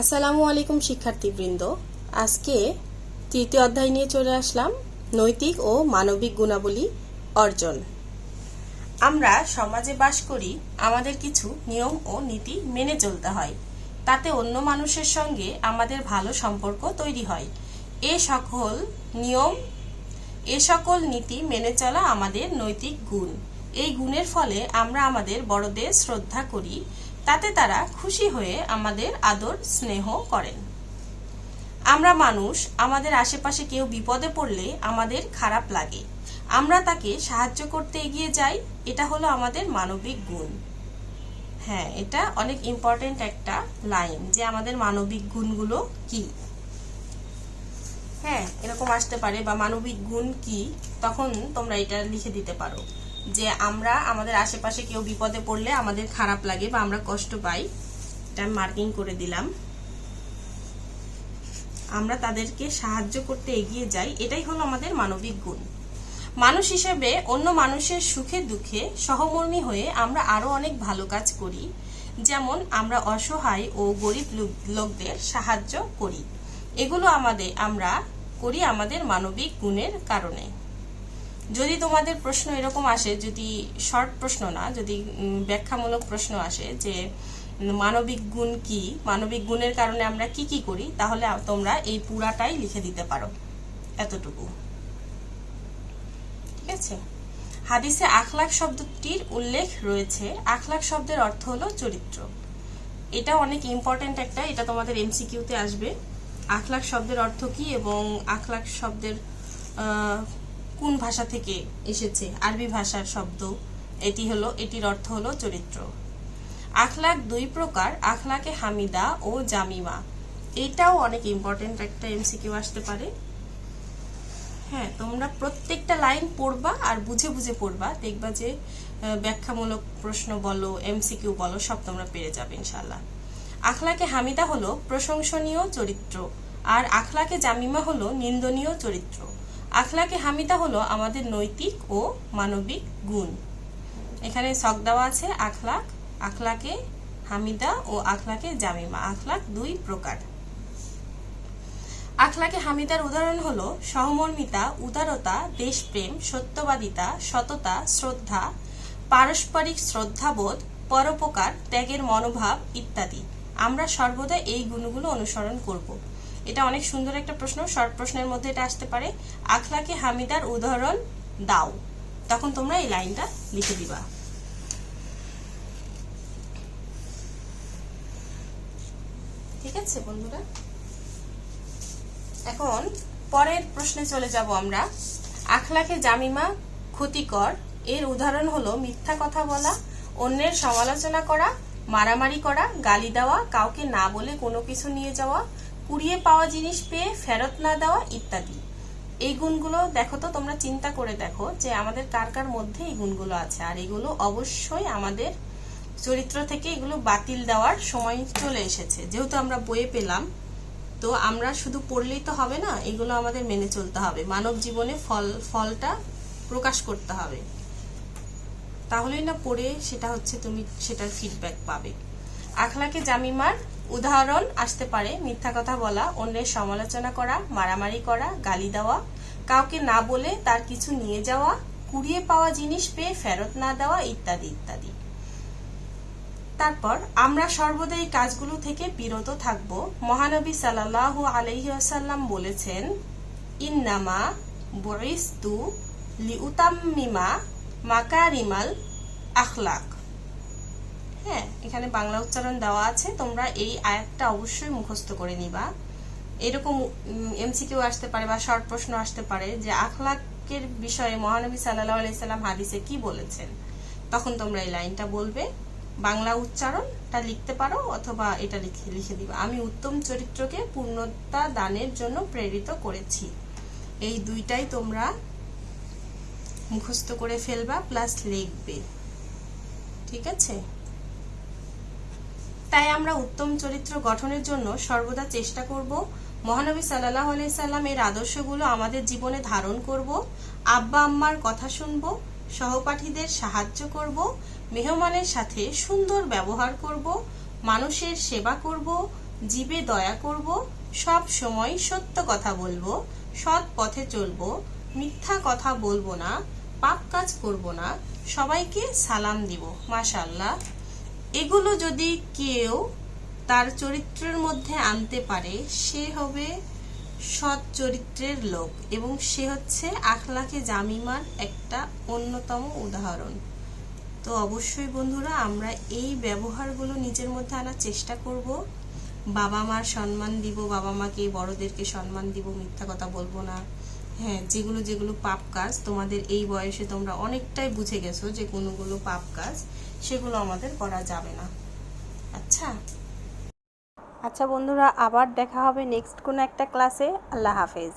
আসসালামু আলাইকুম শিক্ষার্থীবৃন্দ। আজকে তৃতীয় অধ্যায় নিয়ে চলে আসলাম, নৈতিক ও মানবিক গুণাবলী অর্জন। আমরা সমাজে বাস করি, আমাদের কিছু নিয়ম ও নীতি মেনে চলতে হয়। তাতে অন্য মানুষের সঙ্গে আমাদের ভালো সম্পর্ক তৈরি হয়। এ সকল নীতি মেনে চলা আমাদের নৈতিক গুণ। এই গুণের ফলে আমরা আমাদের বড়দের শ্রদ্ধা করি, তাতে তারা খুশি হয়ে আমাদের আদর স্নেহ করেন। আমরা মানুষ, আমাদের আশেপাশে কেউ বিপদে পড়লে আমাদের খারাপ লাগে, আমরা তাকে সাহায্য করতে এগিয়ে যাই। এটা হলো আমাদের মানবিক গুণ। হ্যাঁ, এটা অনেক ইম্পর্টেন্ট একটা লাইন যে আমাদের মানবিক গুণগুলো কি। হ্যাঁ, এরকম আসতে পারে বা মানবিক গুণ কি, তখন তোমরা এটা লিখে দিতে পারো যে আমরা আমাদের আশেপাশে কেউ বিপদে পড়লে আমাদের খারাপ লাগে বা আমরা কষ্ট পাই। এটা আমি মার্কিং করে দিলাম। আমরা তাদেরকে সাহায্য করতে এগিয়ে যাই, এটাই হলো আমাদের মানবিক গুণ। মানুষ হিসেবে অন্য মানুষের সুখে দুঃখে সহমর্মী হয়ে আমরা আরো অনেক ভালো কাজ করি। যেমন আমরা অসহায় ও গরিব লোকদের সাহায্য করি। এগুলো আমরা করি আমাদের মানবিক গুণের কারণে। যদি তোমাদের প্রশ্ন এরকম আসে, যদি শর্ট প্রশ্ন না, যদি ব্যাখ্যামূলক প্রশ্ন আসে যে মানবিক গুণ কি, মানবিক গুণের কারণে আমরা কি কি করি, তাহলে তোমরা এই পুরাটাই লিখে দিতে পারো, এতটুকু। ঠিক আছে। হাদিসে আখলাক শব্দটির উল্লেখ রয়েছে। আখলাক শব্দের অর্থ হলো চরিত্র। এটা অনেক ইম্পর্টেন্ট একটা, এটা তোমাদের এমসিকিউতে আসবে। আখলাক শব্দের অর্থ কি এবং আখলাক শব্দের কোন ভাষা থেকে এসেছে, আরবি ভাষার শব্দ। এটির অর্থ হলো চরিত্র। আখলাক দুই প্রকার, আখলাকে হামিদা ও জামিমা। এটাও অনেক ইম্পর্টেন্ট একটা, এমসিকিউ আসতে পারে। হ্যাঁ, তোমরা প্রত্যেকটা লাইন পড়বা আর বুঝে বুঝে পড়বা, দেখবা যে ব্যাখ্যামূলক প্রশ্ন বলো, এমসিকিউ বলো, সব তোমরা পেরে যাবে ইনশাআল্লাহ। আখলাকে হামিদা হলো প্রশংসনীয় চরিত্র, আর আখলাকে জামিমা হলো নিন্দনীয় চরিত্র। আখলাকে হামিদা হলো আমাদের নৈতিক ও মানবিক গুণ। এখানে ছক দেওয়া আছে আখলাক, আখলাকে হামিদা ও আখলাকে জামিমা। আখলাক দুই প্রকার। আখলাকে হামিদার উদাহরণ হলো সহমর্মিতা, উদারতা, দেশপ্রেম, সত্যবাদিতা, সততা, শ্রদ্ধা, পারস্পরিক শ্রদ্ধাবোধ, পরোপকার, ত্যাগের মনোভাব ইত্যাদি। আমরা সর্বদা এই গুণগুলো অনুসরণ করব। এটা অনেক সুন্দর একটা প্রশ্ন, শর্ট প্রশ্নের মধ্যে এটা আসতে পারে। আখলাকে হামিদার উদাহরণ দাও, তখন তোমরা এই লাইনটা লিখে দিবা। ঠিক আছে বন্ধুরা, এখন পরের প্রশ্নে চলে যাব আমরা। আখলাকে জামিমা ক্ষতিকর, এর উদাহরণ হলো মিথ্যা কথা বলা, অন্যের সমালোচনা করা, মারামারি করা, গালি দেওয়া, কাউকে না বলে কোনো কিছু নিয়ে যাওয়া, কুড়িয়ে পাওয়া জিনিস পেয়ে ফেরত না দেওয়া ইত্যাদি। এই গুণগুলো দেখো তো, তোমরা চিন্তা করে দেখো যে আমাদের কার কার মধ্যে এই গুণগুলো আছে। আর এগুলো অবশ্যই আমাদের চরিত্র থেকে এগুলো বাতিল দেওয়ার সময় চলে এসেছে। যেহেতু আমরা বইয়ে পেলাম, তো আমরা শুধু পড়লেই তো হবে না, এগুলো আমাদের মেনে চলতে হবে। মানব জীবনে ফলটা প্রকাশ করতে হবে, তাহলেই না পড়ে তুমি সেটার ফিডব্যাক পাবে। আখলাকে জামিমার উদাহরণ আসতে পারে মিথ্যা কথা বলা, অন্যের সমালোচনা করা, মারামারি করা, গালি দেওয়া, কাউকে না বলে তার কিছু নিয়ে যাওয়া, কুড়িয়ে পাওয়া জিনিস পেয়ে ফেরত না দেওয়া ইত্যাদি ইত্যাদি। তারপর আমরা সর্বদা এই কাজগুলো থেকে বিরত থাকব। মহানবী সাল্লাল্লাহু আলাইহি ওয়াসাল্লাম বলেছেন, ইন্নামা বুইসতু লিউতাম্মিমা মাকারিমাল আখলাক। হ্যাঁ, এখানে বাংলা উচ্চারণ দেওয়া আছে, তোমরা এই আয়াতটা অবশ্যই মুখস্থ করে নিবা। এরকম এমসিকিউ আসতে পারে বা শর্ট প্রশ্ন আসতে পারে যে আখলাকের বিষয়ে মহানবী সাল্লাল্লাহু আলাইহি সাল্লাম হাদিসে কি বলেছেন, তখন তোমরা এই লাইনটা বলবে। বাংলা উচ্চারণটা লিখতে পারো অথবা এটা লিখে দিবা। আমি উত্তম চরিত্রকে পূর্ণতা দানের জন্য প্রেরিত করেছি। এই দুইটাই তোমরা মুখস্থ করে ফেলবা প্লাস লিখবে। ঠিক আছে। তাই আমরা উত্তম চরিত্র গঠনের জন্য সর্বদা চেষ্টা করব। মহানবী সাল্লাল্লাহু আলাইহি সাল্লামের আদর্শগুলো আমাদের জীবনে ধারণ করব। আব্বা আম্মার কথা শুনব, সহপাঠীদের সাহায্য করব, মেহমানের সাথে সুন্দর ব্যবহার করব, মানুষের সেবা করব, জীবে দয়া করব, সব সময় সত্য কথা বলবো, সৎ পথে চলবো, মিথ্যা কথা বলবো না, পাপ কাজ করব না, সবাইকে সালাম দিব। মাশাআল্লাহ। এগুলো যদি কেউ তার চরিত্রের মধ্যে আনতে পারে সে হবে সৎ চরিত্রের লোক এবং সে হচ্ছে আখলাকে জামিমার একটা অন্যতম উদাহরণ। তো অবশ্যই বন্ধুরা আমরা এই ব্যবহারগুলো নিজের মধ্যে আনার চেষ্টা করব। বাবা মার সম্মান দিব, বাবা মাকে বড়দেরকে সম্মান দিব, মিথ্যা কথা বলবো না। হ্যাঁ, যেগুলো যেগুলো পাপ কাজ তোমাদের এই বয়সে তোমরা অনেকটাই বুঝে গেছো যে কোনগুলো পাপ কাজ, সেগুলো আমাদের করা যাবে না। আচ্ছা বন্ধুরা, আবার দেখা হবে নেক্সট কোনো একটা ক্লাসে। আল্লাহ হাফেজ।